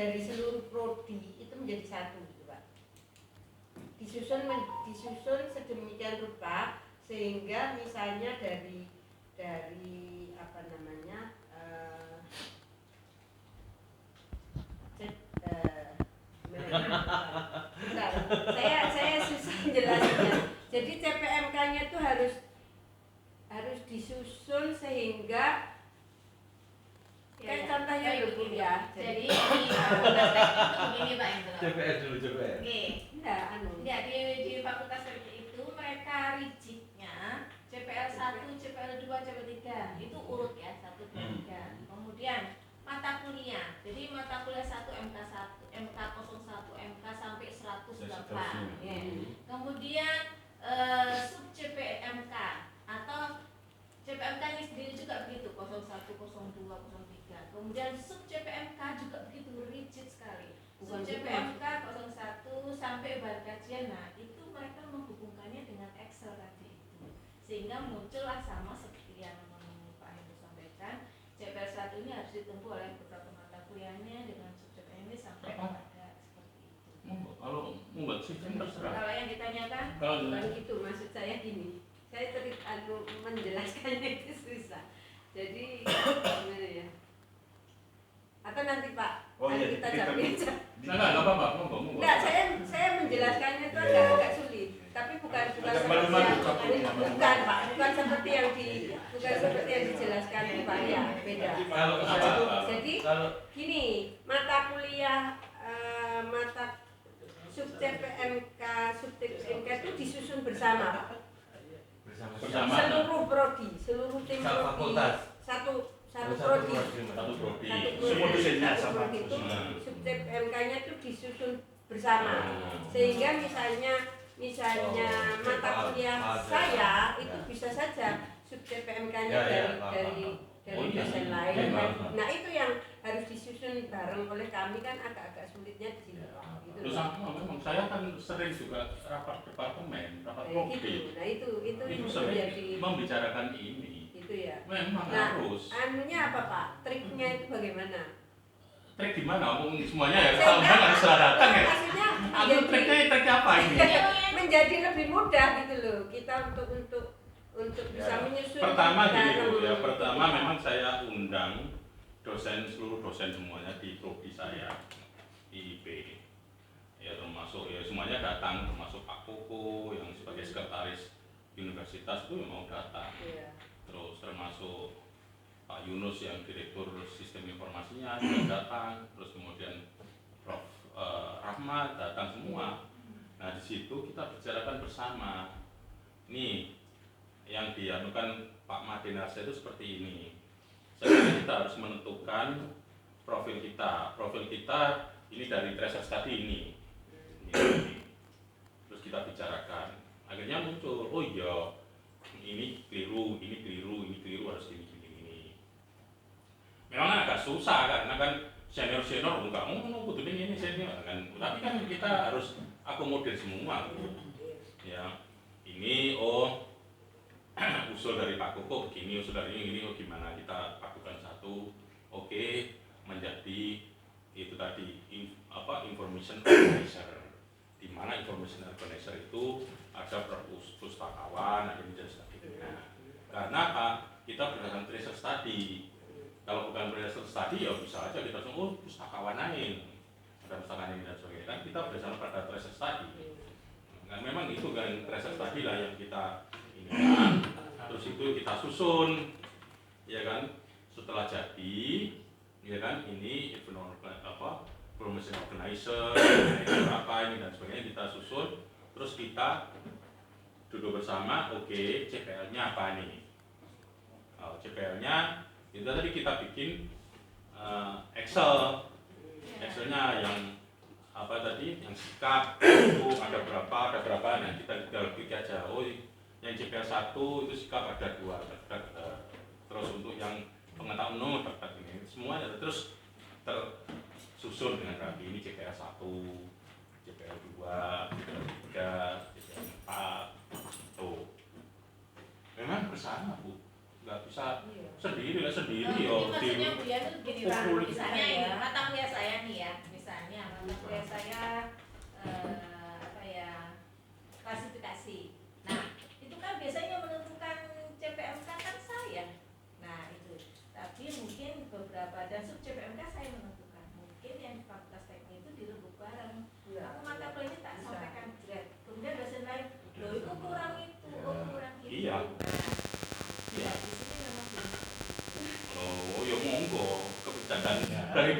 dari seluruh prodi itu menjadi satu gitu Pak. Disusun sedemikian rupa sehingga misalnya dari apa namanya saya susah menjelaskannya. Jadi CPMK-nya itu harus disusun sehingga kayak contohnya dulu ya. Jadi begini Pak Indro. CPR dulu CPR. Enggak, di fakultas teknik itu mereka rigidnya CPL 1, CPL 2, CPL 3 itu urut ya 1, 2, 3. Kemudian mata kuliah. Jadi mata kuliah 1 MK1, MK01, MK sampai 108. Ya. Kemudian sub CPMK atau CPMK ini sendiri juga begitu 01, 02, 03. Kemudian sub CPMK juga begitu rigid sekali. Sub CPMK 01 sampai bahan kajian. Nah, itu mereka menghubungkannya dengan Excel tadi itu. Sehingga muncullah sama seperti yang Pak Hendro sampaikan, CPL 1 ini harus ditempuh oleh beberapa mata kuliahnya dengan sub CPM ini sampai pada seperti itu. Kalau membuat sistem terserah. Kalau yang ditanyakan bukan gitu, maksud saya gini. Saya menjelaskannya itu susah. Jadi gimana ya? Atau nanti Pak, kita jawab aja. Enggak apa-apa, ngomong. Enggak, saya menjelaskannya itu agak sulit. Tapi bukan seperti yang dijelaskan Pak ya, beda. Jadi gini, mata kuliah mata sub CPMK itu disusun bersama Pak. Bersama Seluruh prodi, seluruh tim prodi, satu prodi itu sub CPMK-nya itu disusun bersama. Sehingga misalnya mata kuliah saya itu bisa saja sub CPMK-nya dari dosen lain. Nah, itu yang harus disusun bareng oleh kami kan agak sulit di sini. Terus memang saya kan sering juga rapat departemen, rapat prodi. Nah, itu sering membicarakan ini. Itu ya. Memang harus. Anunya apa Pak? Triknya itu bagaimana? Trik gimana? Omong semuanya ya. Kalau nggak salah datang ya. Maksudnya trik apa ini? menjadi lebih mudah gitu loh. Kita untuk bisa menyusun. Pertama gini ya. Pertama memang saya undang seluruh dosen semuanya di prodi saya, IIP. Ya termasuk ya semuanya datang, termasuk Pak Koko yang sebagai sekretaris universitas itu mau datang. Terus termasuk Pak Yunus yang direktur sistem informasinya juga datang. Terus kemudian Prof. Rahmat datang semua. Nah di situ kita bicarakan bersama. Nih yang dianukan Pak Madinarsa itu seperti ini. Jadi kita harus menentukan profil kita. Profil kita ini dari tracer tadi ini. Terus kita bicarakan. Akhirnya muncul, oh iya, ini keliru harus ini. Memang agak susah karena kan senior enggak mau kudu ini senior kan. Tapi kan kita harus akomodir semua. Ya. Ini usul dari Pak Koko begini, usul dari ini gimana kita lakukan satu, oke, menjadi itu tadi information organizer, di mana information organizer itu ada pustakawan, ada media sebagainya. Karena apa? Kita berdasarkan tracer study. Kalau bukan tracer study ya bisa aja kita pustakawan lain, ada pustakawan ini dan sebagainya. Kan kita berdasarkan pada tracer study. Nah, memang itu kan tracer study lah yang kita terus itu kita susun, ya kan, setelah jadi, ya kan, ini promotion organizer, apa ini dan sebagainya kita susun, terus kita duduk bersama, oke, CPL-nya apa nih? CPL-nya itu tadi kita bikin Excel-nya yang apa tadi, yang sikap itu ada berapa, nah kita klik aja, yang CPL 1 itu sikap ada 2, terus untuk yang pengetahuan ini semua terus tersusun dengan rapi. Ini CPL 1, CPL 2, CPL 3, CPL 4 tuh memang bersama Bu, nggak bisa sendiri maksudnya Bu ya itu gini Pak, misalnya ini mata kuliah saya nih ya,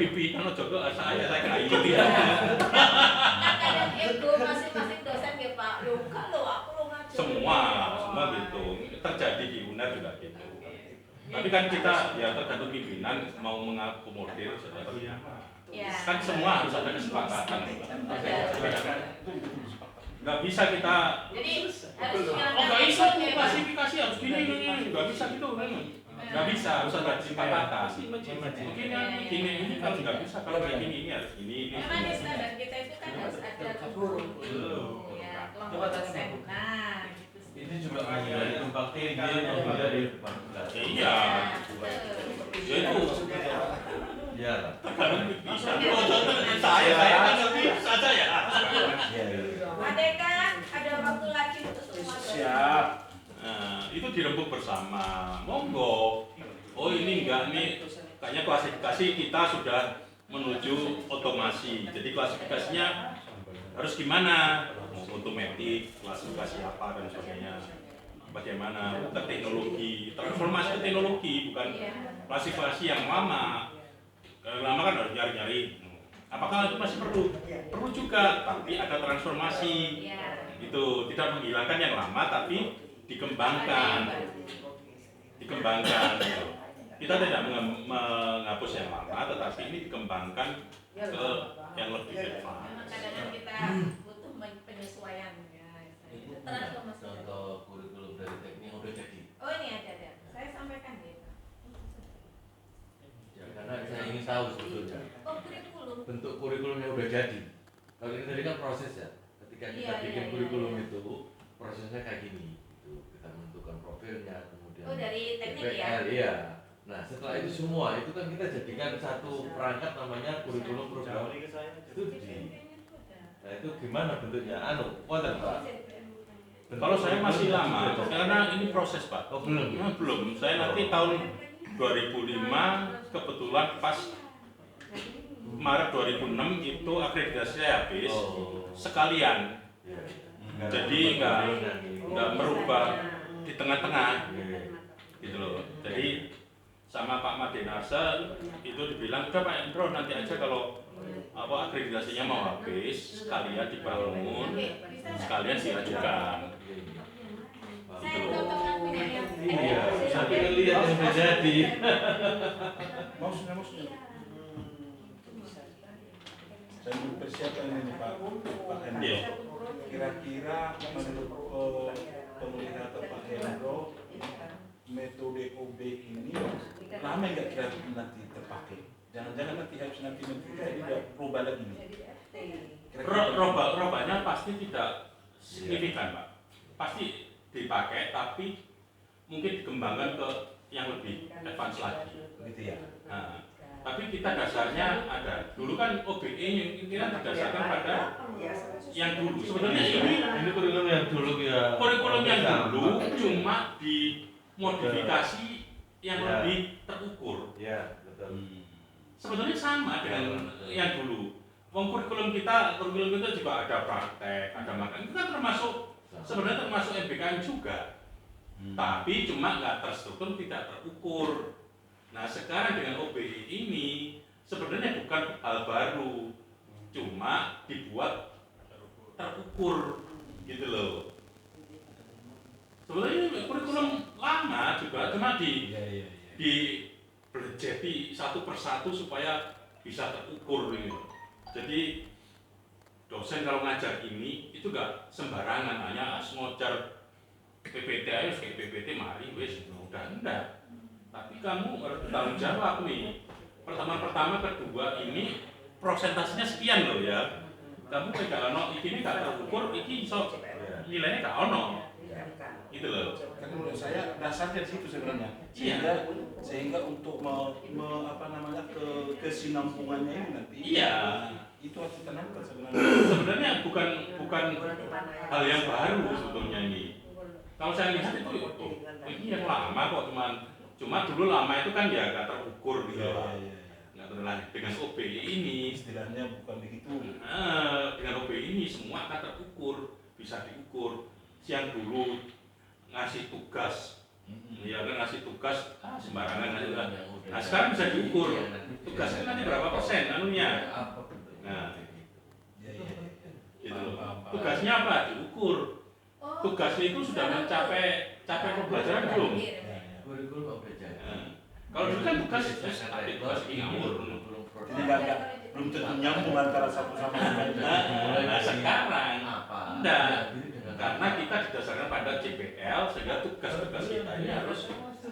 pimpinan ojo ke saya kayak gitu ya. Kadang ego masing-masing dosen ya Pak. Loh kalau aku lo ngajar. Semua gitu. Terjadi di UNER juga gitu. Tapi kan kita ya tergantung pimpinan mau mengakomodir seperti apa. Ya. Kan semua harus ada kesepakatan. Nggak bisa kita. Jadi harus Nggak bisa klasifikasi harus gini, nggak bisa gitu. Nggak bisa, harus ada kesepakatan. Gini kalau nggak bisa kalau kayak gini ini harus gini. Memang di standar kita itu kan harus ada guru. Ya, kelompok dosen. Nah, gitu sih. Ini juga dari tempat tinggi atau dari Iya. Ya itu. ya Terkadang bisa. Saya kan nggak bisa saya. Pak Dekan, ada waktu lagi untuk semua. Siap. Nah, itu dirembuk bersama. Monggo. Oh ini enggak nih. Kayaknya klasifikasi kita sudah menuju otomasi. Jadi klasifikasinya harus gimana? Mau otomatis, klasifikasi apa dan sebagainya. Bagaimana ke teknologi, transformasi ke teknologi bukan klasifikasi yang lama. Lama kan harus nyari-nyari. Apakah itu masih perlu? Perlu juga, tapi ada transformasi. Itu tidak menghilangkan yang lama, tapi dikembangkan. Kita tidak menghapus yang lama, tetapi ini dikembangkan ke yang lebih advance. Memang kadang-kadang kita butuh penyesuaian ya. Transformasi. contoh kurikulum dari teknik udah jadi. Oh ini ada. Saya sampaikan ya. Ya, karena saya ingin tahu sebetulnya Oh kurikulum. bentuk kurikulumnya udah jadi. Kalau ini tadi kan proses ya. Ketika kita bikin kurikulum itu prosesnya kayak gini. Itu kita menentukan profilnya, kemudian Oh dari teknik ya. DPL, iya. Nah setelah itu semua itu kan kita jadikan satu perangkat namanya kurikulum program studi. Nah itu gimana bentuknya? Wonten Pak? Kalau saya masih lama, karena ini proses Pak. Oh belum. Belum. Saya nanti tahun 2005 kebetulan pas Maret 2006 itu akreditasi saya habis sekalian. Jadi nggak merubah di tengah-tengah gitu loh. Jadi sama Pak Madenarsa itu dibilang udah Pak Endro nanti aja kalau akreditasinya mau habis sekalian dibangun sekalian diajukan. Saya kebetulan punya yang Iya, sampai lihat yang terjadi. Maksudnya. Saya mempersiapkan ini Pak Hendro. Kira-kira menurut penglihatan Pak Hendro, metode OB ini lama nggak kira nanti terpakai? Jangan-jangan nanti habis nanti tidak berubah lagi nih. Robanya pasti tidak signifikan Pak. Pasti dipakai tapi mungkin dikembangkan ke yang lebih advance lagi. Gitu ya. Nah, tapi kita dasarnya ada. Dulu kan OBE yang kita berdasarkan pada yang dulu. Sebenarnya Ini kurikulum yang dulu ya. kurikulum yang dulu cuma dimodifikasi yang lebih terukur. Ya, betul. Sebenarnya sama dengan yang dulu. Kurikulum kita juga ada praktek, ada makan. Itu kan sebenarnya termasuk MBKM juga. Tapi cuma nggak terstruktur, tidak terukur. Nah sekarang dengan OBI ini sebenarnya bukan hal baru, cuma dibuat terukur gitu loh. Sebenarnya kurikulum lama juga cuma dibelejeti satu persatu supaya bisa terukur gitu. Jadi dosen kalau ngajar ini itu nggak sembarangan hanya ngajar PPT aja kayak PPT mari wes udah enggak. Tapi kamu harus bertanggung jawab nih. Pertama, kedua ini prosentasinya sekian loh ya. Kamu tidak ono ini nggak terukur, ini so nilainya nggak ono. Gitu loh. Karena menurut saya dasarnya di situ sebenarnya. Sehingga untuk kesinambungannya ini nanti. Iya. Itu harus ditanamkan sebenarnya. Sebenarnya bukan hal yang baru sebetulnya ini. Kalau saya lihat itu ini yang lama kok cuma dulu lama itu kan ya nggak terukur gitu. Nggak terlalu dengan OBI ini istilahnya bukan begitu. Dengan OBI ini semua akan terukur, bisa diukur. Yang dulu ngasih tugas, ya kan ngasih tugas sembarangan aja. Nah sekarang bisa diukur tugasnya nanti berapa persen dosen anunya. Apa bentuknya? Nah, Ya, ya, ya. gitu loh. Paham, paham. Tugasnya apa? Diukur. Oh, Tugasnya itu sudah mencapai pembelajaran belum? Iya, Ya, ya. Kurikulum pembelajaran. Nah, kalau dulu kan tugas tapi tugas ini ngawur. Jadi nggak belum tentu nyambung antara satu sama lain. Nah, sekarang apa? enggak. Karena kita didasarkan pada JPL sehingga tugas-tugas kita ini harus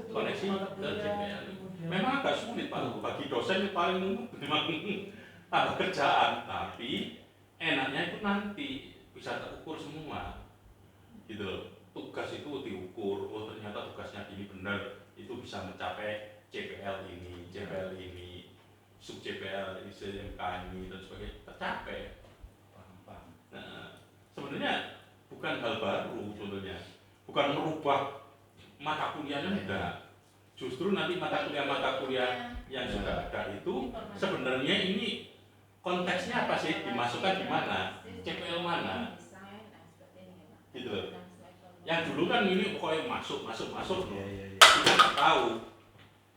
koneksi ke JPL. Memang agak sulit Pak, bagi dosen itu paling memang ada kerjaan, tapi enaknya itu nanti bisa terukur semua, gitu loh. Tugas itu diukur, oh ternyata tugasnya ini benar, itu bisa mencapai JPL ini, sub JPL, SMK ini dan sebagainya, tercapai. Paham. Nah, sebenarnya bukan hal baru sebetulnya, bukan merubah mata kuliahnya enggak. Justru nanti mata kuliah yang sudah ada itu sebenarnya ini konteksnya apa sih, dimasukkan di mana, CPL mana, gitu loh. Yang dulu kan ini pokoknya masuk Ya, ya, ya. kita nggak tahu.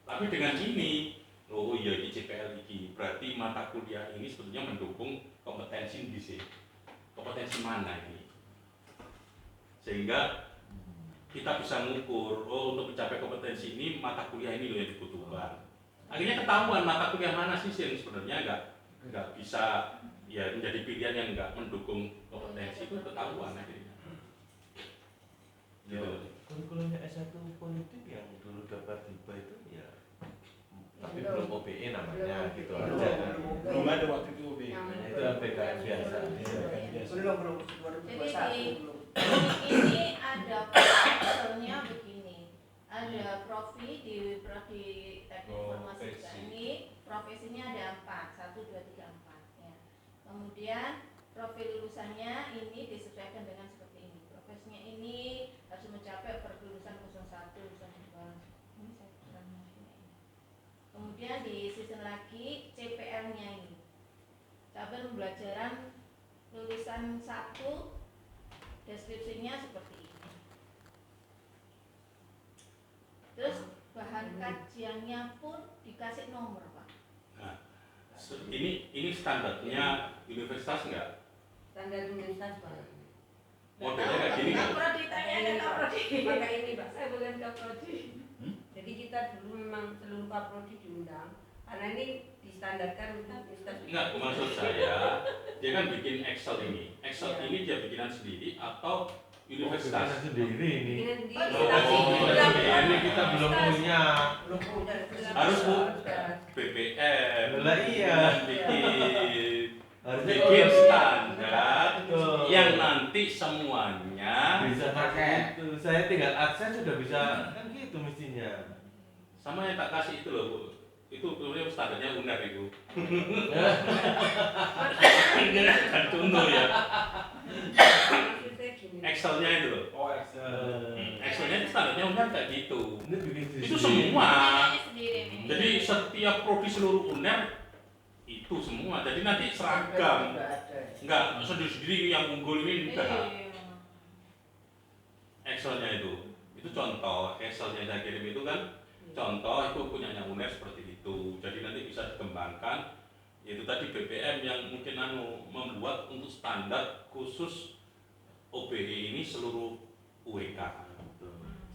Tapi dengan ini, oh iya di CPL ini berarti mata kuliah ini sebetulnya mendukung kompetensi di sini. Kompetensi mana ini? Sehingga kita bisa mengukur, oh untuk mencapai kompetensi ini mata kuliah ini loh yang dibutuhkan. Akhirnya ketahuan mata kuliah mana sih yang sebenarnya nggak bisa ya menjadi pilihan yang nggak mendukung kompetensi, itu ketahuan akhirnya. Ya, kurikulumnya S1 politik yang dulu dapat hibah itu ya, tapi belum OBE namanya gitu aja kan. Belum ada waktu itu OB. Itu APKN biasa. Jadi ini ada profesornya begini, ada profi di teknik informasi juga ini profesinya ada 4, 1, 2, 3, 4 ya. Kemudian profil lulusannya ini disesuaikan dengan seperti ini. Profesinya ini harus mencapai perlulusan 01, 02. Ini saya kurang ini. Kemudian di season lagi CPL-nya ini. Cabang pembelajaran lulusan 1, deskripsinya seperti ini. Terus bahan kajiannya pun dikasih nomor, Pak. Nah, ini standarnya universitas enggak? Standar universitas Pak. Modelnya kayak gini Kak kan? Prodi, tanya ke Kak Prodi. Pakai ini Pak. Saya bukan Kak Prodi. Jadi kita dulu memang seluruh Kaprodi diundang karena ini distandarkan untuk universitas. Enggak, maksud saya dia kan bikin Excel ini. Excel ini dia bikinan sendiri atau universitas? Sendiri ini. Bikinan di ini kita belum punya. Harus Bu BPM. Lah iya. Bikin standar Betul. yang nanti semuanya Bisa pakai itu. Saya tinggal akses sudah bisa kan gitu mestinya. sama yang tak kasih itu loh Bu. Itu sebenarnya standarnya UNER itu. Kan contoh ya. Excelnya itu loh. Oh, Excel. Excelnya itu standarnya UNER kayak gitu. Ini bikin sendiri. Itu semua. Ini sendiri nih. Jadi setiap prodi seluruh UNER itu semua. Jadi nanti seragam. Enggak, sendiri-sendiri yang unggul ini enggak. Iya. Excelnya itu contoh. Excelnya saya kirim itu kan contoh itu punyanya UNER seperti itu. Jadi nanti bisa dikembangkan. Yaitu tadi BPM yang mungkin membuat untuk standar khusus OBE ini seluruh UEK.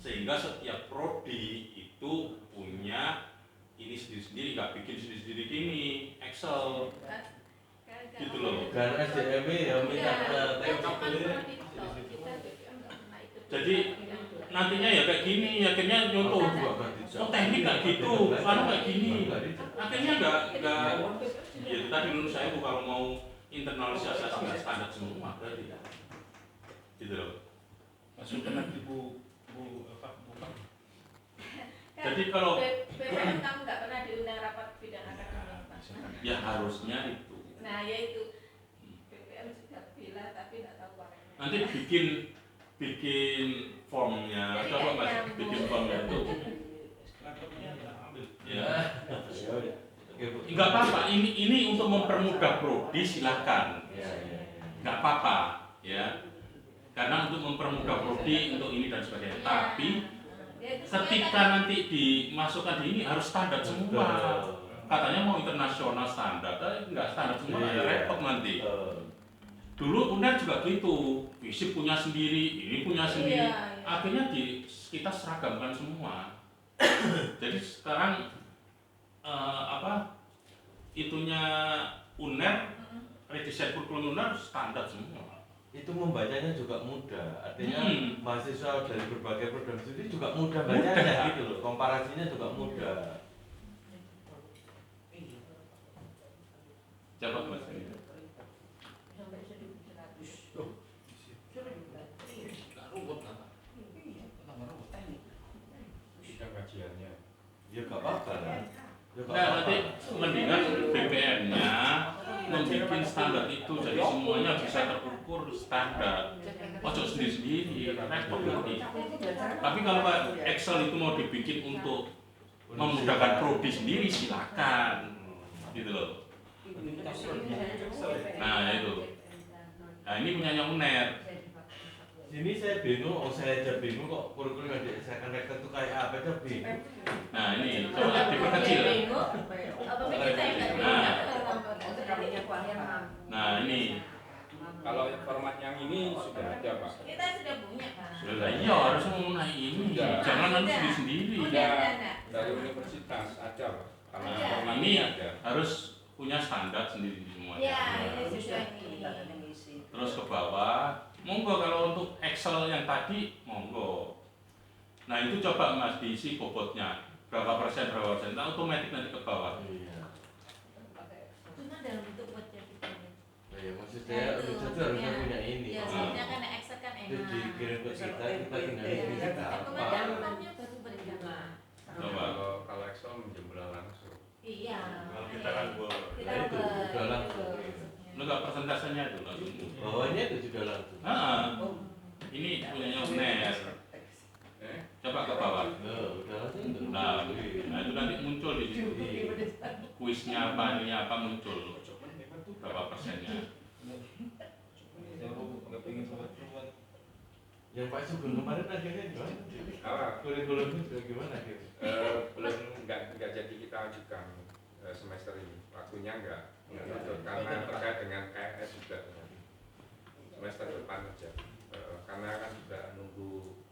Sehingga setiap prodi itu punya ini sendiri-sendiri, nggak bikin sendiri-sendiri gini, Excel. Gitu loh. Dan SDM ya minta Jadi nantinya ya kayak gini, akhirnya nyontoh oh teknik nggak gitu, kan kayak gini. Akhirnya nggak ya tadi menurut saya Bu, kalau mau internalisasi nggak standar semua berarti ya. Gitu loh. Masukkan nanti Bu Pak. Jadi kalau BPM kamu nggak pernah diundang rapat bidang akademik, Pak. ya harusnya itu. Nah, yaitu BPM sudah bilang tapi nggak tahu orangnya. Nanti bikin formnya, Jadi coba Mas nyambung. bikin formnya itu. Ya. Enggak Enggak apa-apa, ini untuk mempermudah prodi silakan. Enggak apa-apa, ya. Karena untuk mempermudah prodi untuk ini dan sebagainya. Tapi Ya, itu ketika sebenarnya nanti dimasukkan di ini harus standar semua. katanya mau internasional standar, tapi nggak standar semua, ada repot nanti. Dulu UNER juga gitu, FISIP punya sendiri, ini punya sendiri, akhirnya kita seragamkan semua. Jadi sekarang itunya UNER, redesign kurikulum UNER standar semua. Itu membacanya juga mudah, artinya mahasiswa dari berbagai program studi juga mudah bacanya gitu loh, komparasinya juga mudah. Coba Mas. Kajiannya. Ya gak apa-apa lah. Nah, nanti mendingan BPM-nya membuat standar itu, jadi semuanya bisa terukur standar. Ojo sendiri-sendiri, repot nanti. Tapi kalau Excel itu mau dibikin untuk memudahkan prodi sendiri, silakan, gitu loh. Nah itu. Nah ini punyanya UNER. Sini saya bingung, saya aja bingung kok kurikulum yang disesuaikan rektor itu kayak apa aja bingung. Nah ini coba diperkecil. Nah ini. Kalau format yang ini sudah ada Pak. Kita sudah punya Pak. Sudah iya harus mengenai ini. Jangan nanti sendiri-sendiri. Dari universitas ada Pak. Kalau Ada. format Ini ada. harus punya standar sendiri semuanya. Ya, ini sudah ini. Terus ke bawah, monggo kalau untuk Excel yang tadi, monggo. Nah itu coba Mas diisi bobotnya berapa persen, nah, otomatis nanti ke bawah. Iya. Cuma dalam bentuk buat jadi. Ya maksudnya universitas harusnya punya ini. Ya, soalnya kan Excel kan Itu enak. dikirim ke kita tinggal isi Kemarin gampang. uangnya baru berjalan. Coba. Kalau Excel menjumlah langsung. Iya. Kalau kita kan boleh. Kita Nah, itu udah langsung. Enggak persentasenya itu langsung. Bawahnya itu sudah langsung. Ini punyanya UNER. Coba ke bawah. Udah langsung itu. Nah itu nanti muncul di situ. Kuisnya apa, ini apa muncul. Berapa persennya. Yang Pak Sugeng kemarin akhirnya gimana? Kurikulum itu gimana akhirnya? Belum nggak jadi kita ajukan semester ini. Waktunya nggak tutup karena terkait dengan KRS juga semester depan aja. Karena kan juga nunggu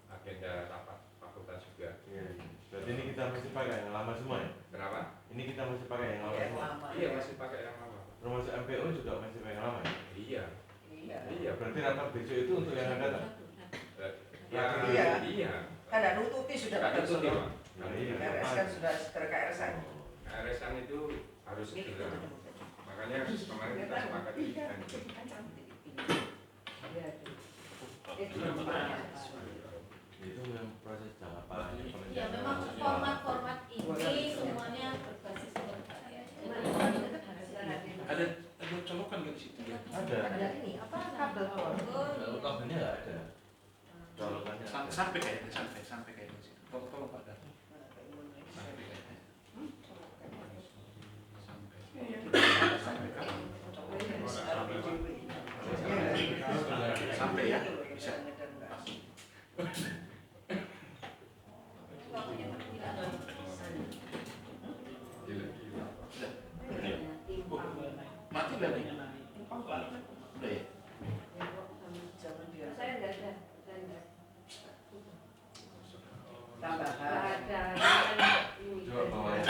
agenda rapat fakultas juga. Iya. Berarti ini kita masih pakai yang lama semua ya? Kenapa? Ini kita masih pakai yang lama semua. Iya masih pakai yang lama. Termasuk MPO juga masih pakai yang lama ya? Iya. Iya. Berarti rapat besok itu untuk yang akan datang? Iya. Ada nututi sudah Nggak Pak tutup, Sugeng. Pak. Nah, iya. KRS kan sudah KRS-an. KRS-an itu harus segera. Makanya kemarin kita sepakati dan Itu memang proses jangka panjang. Ya memang format-format ini semuanya berbasis berkarya. Ada colokan nggak di situ ya? Ada. Ada ini apa kabel Oh, Kalau iya. kabelnya nggak ada. Colokannya. Sampai kayaknya sampai kayaknya di situ. Tolong Pak Dan. Sampai kayaknya. Sampai ya bisa. Mati nggak nih? Udah ya. Saya enggak ada. tambahan. Coba bawa ya.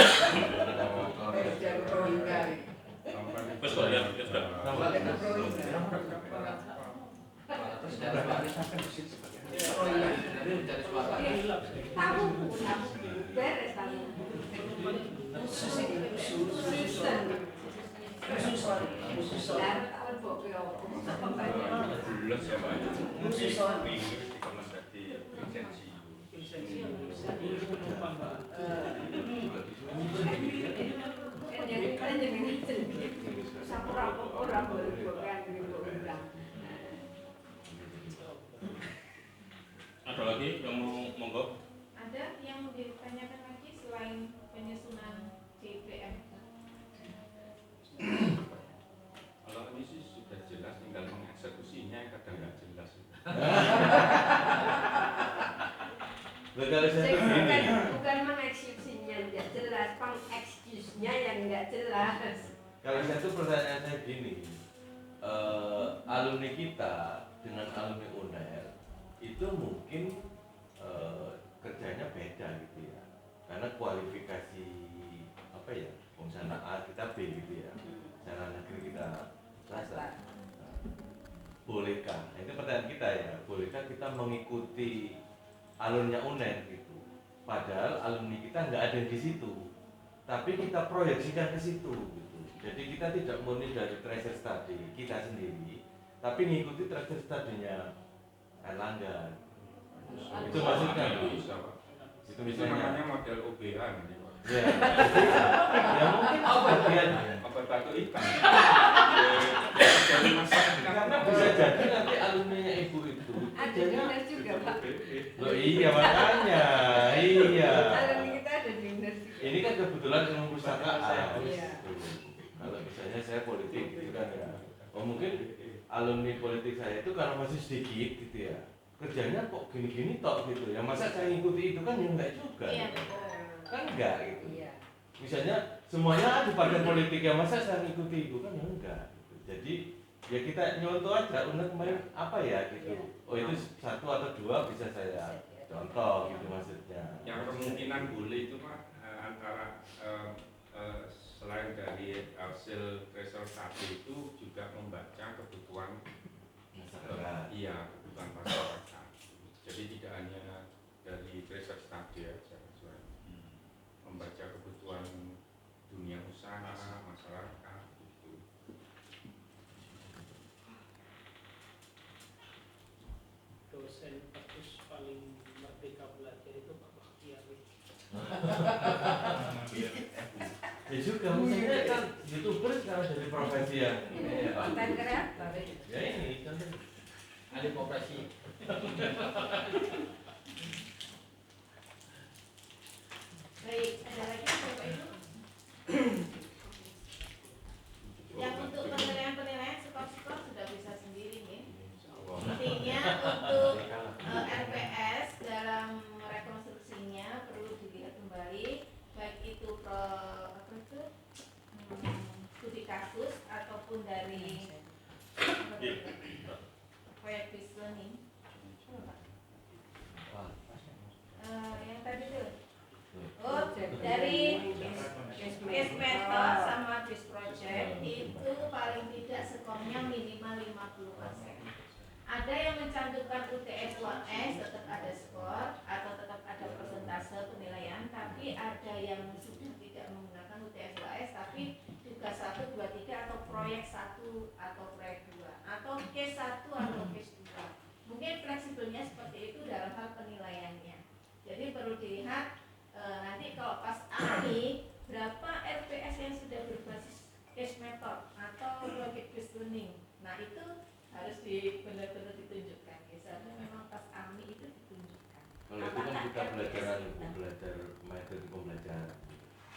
Terus kok ya sudah. Tahu beres tahu. Bulan ya Pak. Rekomendasi lisensi. Ada lagi yang mau monggo? Ada yang mau ditanyakan lagi selain penyusunan CPM? Kalau ini sih sudah jelas, tinggal mengeksekusinya yang kadang nggak jelas. Legalisasi begini. Bukan mengeksekusinya, tidak jelas, pengeksekusinya. nggak jelas. Kalau satu pertanyaan saya gini, alumni kita dengan alumni UNER itu mungkin kerjanya beda gitu ya, karena kualifikasi apa ya, sana A kita B gitu ya, sana negeri kita swasta. Bolehkah? Itu pertanyaan kita ya, bolehkah kita mengikuti alumni UNER gitu? Padahal alumni kita nggak ada di situ, tapi kita proyeksikan ke situ gitu. Jadi kita tidak murni dari tracer study kita sendiri, tapi mengikuti tracer study-nya Erlangga. Itu maksudnya Bu. Bisa, Pak. Itu Itu misalnya. namanya model OBH nanti, Pak. Ya, ya mungkin apa dia? Obat batu ikan. Dari masyarakat. Karena bisa jadi nanti alumni ibu itu Ada kerjanya. dinas juga Pak. Loh iya makanya, iya. Alumni kita ada dinas juga. Ini kan kebetulan ilmu pustakaan. Iya. Kalau misalnya saya politik gitu kan ya. Oh mungkin alumni politik saya itu karena masih sedikit gitu ya. Kerjanya kok gini-gini tok gitu ya. Masa saya ngikuti itu kan ya enggak juga. Iya, gitu. betul. Kan enggak gitu. Iya. Misalnya semuanya di partai politik ya, masa saya ngikuti itu kan ya enggak gitu. Jadi ya kita nyontoh aja UNER kemarin apa ya gitu. Oh itu satu atau dua bisa saya contoh gitu maksudnya. Yang kemungkinan boleh itu Pak, antara selain dari hasil tracer tadi itu juga membaca kebutuhan Masyarakat. iya kebutuhan masyarakat. Jadi tidak hanya dari tracer tadi aja, membaca kebutuhan dunia usaha masyarakat gitu. Dosen kampus paling merdeka belajar itu Pak Baktiari. Ya juga maksudnya kan youtuber sekarang jadi profesi yang ya, Konten kreator. ya ini contoh. Ahli koperasi. Baik, ada lagi Bapak Ibu? Yang untuk penilaian-penilaian skor-skor sudah bisa sendiri nih. Intinya untuk RPS dalam rekonstruksinya perlu dilihat kembali, baik itu studi kasus ataupun dari proyek based learning. Yang tadi tuh. Oh, dari case method sama case project itu paling tidak skornya minimal 50%. Ada yang mencantumkan UTS UAS tetap ada skor atau tetap ada persentase penilaian, tapi ada yang sudah tidak menggunakan UTS UAS tapi tugas 1, 2, 3 atau proyek 1 atau proyek 2 atau case 1 atau case 2. Mungkin fleksibelnya seperti itu dalam hal penilaiannya. Jadi perlu dilihat nanti kalau pas AMI berapa RPS yang sudah berbasis case method atau project based learning. Nah itu harus benar-benar ditunjukkan. Misalnya memang pas AMI itu ditunjukkan. Kalau itu kan kita belajar metode pembelajaran.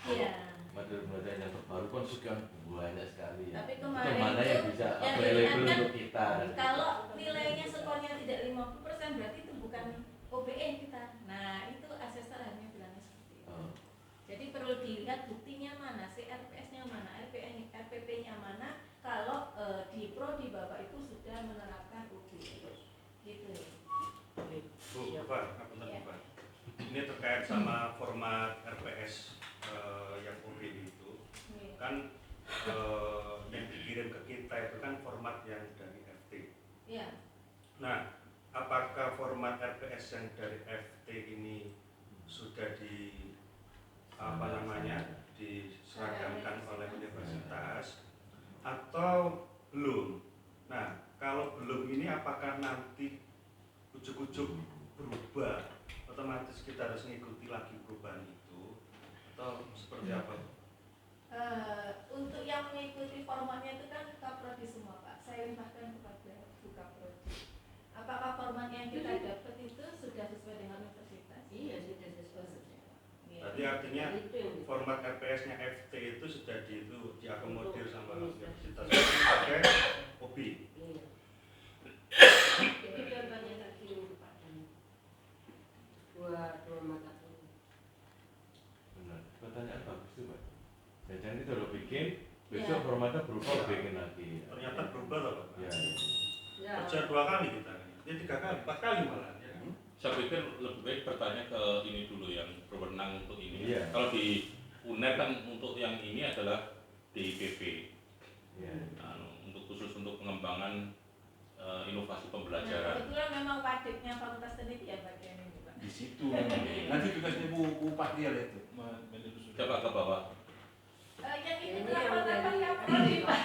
Iya. Metode pembelajaran yang terbaru kan sekian banyak sekali ya. Tapi Itu kemarin mana itu yang bisa yang available diingatkan, untuk kita. kalau nilainya skornya tidak 50% berarti itu bukan OBE kita. Nah itu asesor hanya bilangnya seperti itu. Oh. Jadi perlu dilihat buktinya mana, CRPS-nya mana, RPP-nya mana. Kalau di prodi Bapak itu sudah menerapkan OBE, gitu. Bu, Bapak, apa tadi Iya. Pak? Ini terkait sama format RPS yang OBI itu, Iya. kan yang dikirim ke kita itu kan format yang dari FT. Iya. Nah, apakah format RPS yang dari FT ini sudah diseragamkan oleh universitas atau belum? Nah, kalau belum ini apakah nanti ujuk-ujuk berubah, otomatis kita harus mengikuti lagi perubahan itu atau seperti apa? Untuk yang mengikuti formatnya itu kan Kaprodi semua Pak. Saya limpahkan kepada Bu Kaprodi. Apakah format yang kita dapat itu sudah sesuai dengan universitas? Iya, sudah sesuai. Berarti artinya format RPS-nya FT itu sudah diakomodir sama universitas pakai OBI. Iya. Jadi jawabannya tak kirim Pak. Dua mata kuliah. Benar. Pertanyaan bagus tuh Pak. Dan itu loh belajar 2 kali kita, ini 3 kali, 4 kali malah. Ya. Saya pikir lebih baik bertanya ke ini dulu yang berwenang untuk ini. Iya. Kalau di UNER kan untuk yang ini adalah DIPP, Iya. untuk khusus untuk pengembangan inovasi Nah, pembelajaran. kebetulan memang wadiknya Fakultas Teknik ya bagian ini Pak. Di situ nanti tugasnya Bu Patial itu menelusuri. Coba ke bawah. Yang itu Ini kenapa yang dapat dari- kaprodi Pak?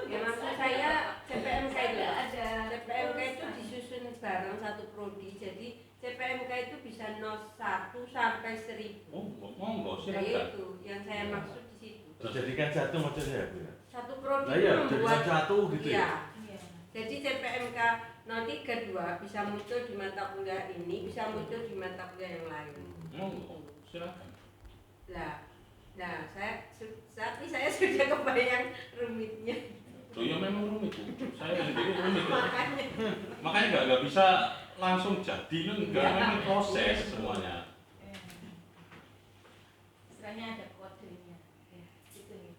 Ya maksud saya CPMK itu ada. CPMK itu disusun bareng satu prodi, jadi CPMK itu bisa 01 sampai 1000. Oh, monggo Nah, silakan. itu yang saya maksud di situ. Dijadikan satu maksud saya Bu ya. Satu prodi Nah, iya, itu jadikan satu gitu ya. Iya. Iya. Jadi CPMK 03 bisa muncul di mata kuliah ini, bisa muncul di mata kuliah yang lain. Monggo silakan. Nah, tapi saya sudah kebayang rumitnya. Loh ya memang rumit Bu. Saya sendiri rumit. Makanya Makanya nggak bisa langsung jadi, enggak, memang proses semuanya. Istilahnya ada kodenya. Ya, gitu nih.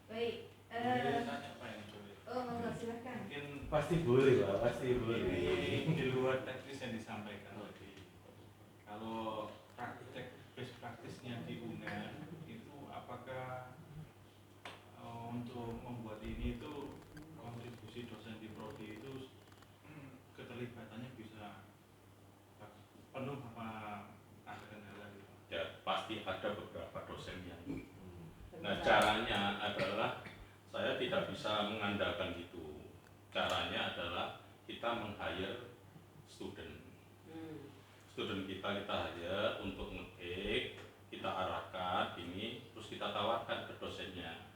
Baik. Tanya Pak yang sulit. Oh, monggo silakan. Mungkin Pasti boleh Pak, pasti boleh. ini di luar teknis yang disampaikan tadi. Kalau praktek best practice-nya di UNER itu apakah untuk membuat ini itu kontribusi dosen di prodi itu keterlibatannya bisa penuh apa ada kendala gitu? Ya pasti ada beberapa dosen yang. Nah caranya adalah saya tidak bisa mengandalkan itu. Caranya adalah kita meng-hire student. Student kita hire untuk nge-take, kita arahkan ini, terus kita tawarkan ke dosennya.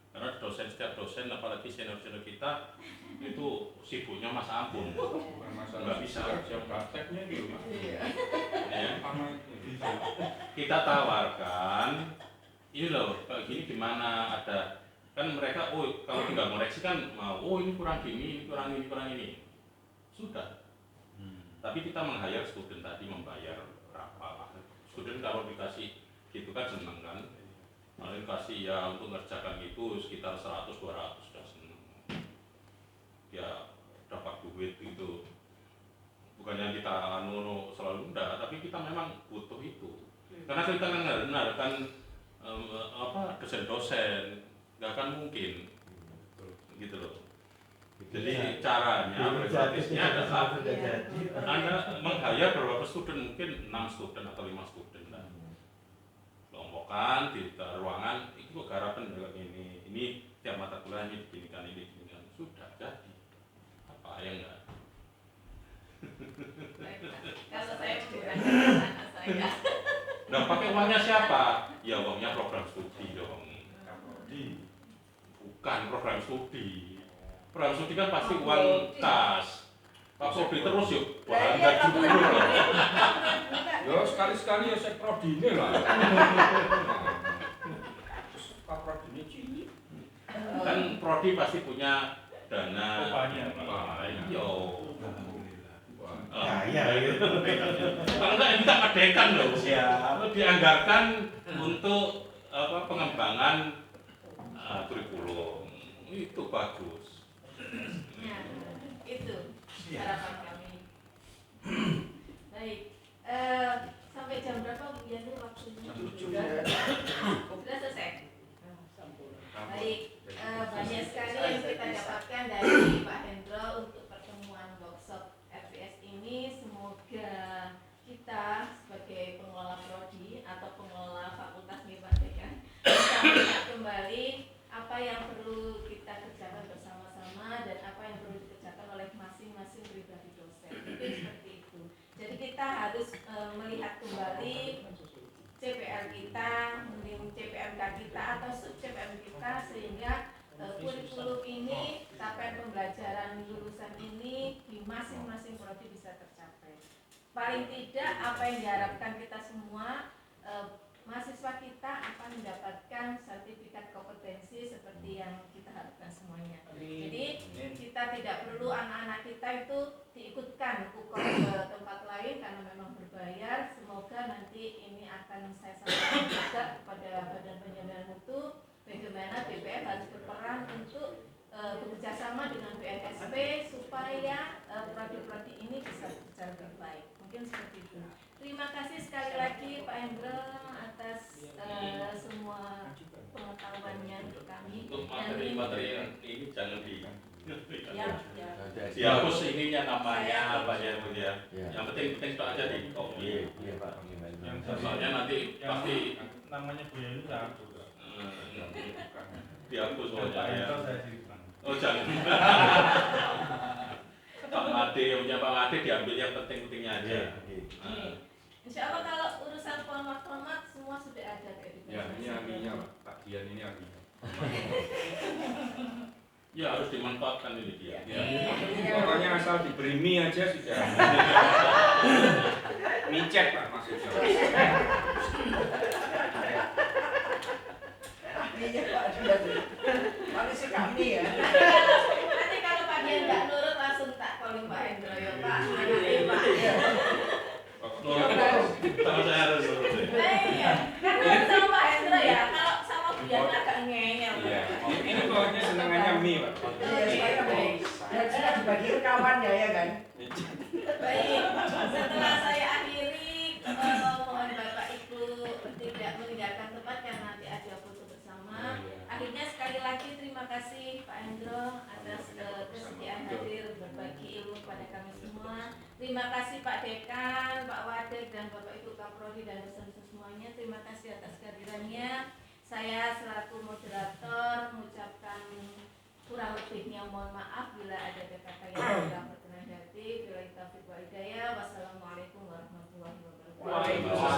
Karena setiap dosen, apalagi senior-senior kita itu sibuknya masa ampun. Bukan masalah Nggak bisa. siap prakteknya gitu Pak. Ya. Sama itu. Kita tawarkan, ini loh, kayak gini gimana, ada kan mereka, oh kalau tinggal ngoreksi kan mau, oh ini kurang gini, ini kurang ini, kurang ini, sudah. Tapi kita meng-hire student tadi, membayar berapa. Student kalau dikasih gitu kan seneng kan, kalau dikasih ya untuk ngerjakan itu sekitar 100-200 sudah seneng. Ya dapat duit gitu. Bukan yang kita selalu enggak, tapi kita memang butuh itu. Karena kita mengandalkan dosen-dosen, nggak akan mungkin, gitu loh. Jadi caranya, praktisnya adalah Anda meng-hire berapa student, mungkin 6 student atau 5 student lah. Kelompokkan di ruangan, itu kok garapan dalam ini tiap mata kuliah ini diginikan, sudah jadi. Apa yang enggak? Kalau saya menggunakan anak saya. Nah, pakai uangnya siapa? Ya uangnya program studi dong. Bukan program studi. Program studi kan pasti uang kas. Pak Sobi terus yuk, wah gaji dulu. Yo sekali-sekali ya saya prodi ini lah. Terus Pak prodi ini cilik. Kan prodi pasti punya dana. Oh, banyak, Pak. Wah, iya. Kaya gitu. Kalau enggak minta kedekan loh. Siap. Dianggarkan untuk pengembangan kurikulum. Itu bagus. Nah, itu harapan kami. Baik, sampai jam berapa Bu Yani waktunya? Sudah selesai. Baik, banyak sekali yang kita dapatkan dari Pak Hendro untuk pertemuan workshop FPS ini. Semoga kita sebagai pengelola prodi atau pengelola fakultas Merdeka bisa melihat kembali apa yang perlu kita kerjakan bersama-sama dan apa yang perlu dikerjakan oleh masing-masing pribadi dosen. Mungkin seperti itu. Jadi kita harus melihat kembali CPL kita, mungkin CPMK kita atau sub CPM kita sehingga kurikulum ini, capaian pembelajaran lulusan ini di masing-masing prodi bisa tercapai. Paling tidak apa yang diharapkan kita semua, mahasiswa kita akan mendapatkan sertifikat kompetensi seperti yang kita harapkan semuanya. Jadi kita tidak perlu anak-anak kita itu diikutkan UKOM ke tempat lain karena memang berbayar. Semoga nanti ini akan saya sampaikan juga kepada Badan Penjaminan Mutu bagaimana BPM harus berperan untuk bekerjasama dengan BNSP supaya supaya prodi-prodi ini bisa berjalan lebih baik. Mungkin seperti itu. Terima kasih sekali lagi Pak Hendro atas semua pengetahuannya untuk kami. Untuk Dan materi-materi yang ini jangan di ya, dihapus ininya namanya apa ya Bu ya. Ya. Yang penting itu aja di copy. Iya Pak. Yang Soalnya nanti yang pasti namanya Bu Yeni tak dihapus Pak soalnya ya. Hendro saya simpan. Oh jangan. Pak Made, punya Pak Made diambil yang penting-pentingnya aja. Insya Allah kalau urusan format-format semua sudah ada kayak di Ya, ini ahlinya Pak Dian ini ahlinya. Ya harus dimanfaatkan ini dia. Pokoknya asal diberi mie aja sudah. Micet Pak maksudnya. Ahlinya Pak sudah tuh. Manusia kami ya. Nanti kalau Pak Dian nggak nurut langsung tak calling Pak Hendro ya Pak. Anaknya Pak. Kalau saya harus nurut. Iya, kan sama Pak Hendro ya. Kalau sama Bu Dian agak ngeyel. Iya. Ini pokoknya senangannya mie Pak. Iya, supaya dan sudah dibagi kawan ya kan. Baik, setelah saya akhiri, mohon Bapak Ibu tidak meninggalkan tempat karena nanti ada foto bersama. Akhirnya sekali lagi terima kasih Pak Hendro atas kesediaan hadir berbagi ilmu kepada kami semua. Terima kasih Pak Dekan, Pak Wadek dan Bapak Ibu Kaprodi dan dosen semuanya. Terima kasih atas kehadirannya. Saya selaku moderator mengucapkan kurang lebihnya mohon maaf bila ada kata yang tidak berkenan hati. Bila taufiq wal hidayah. Wassalamualaikum warahmatullahi wabarakatuh. Waalaikumsalam.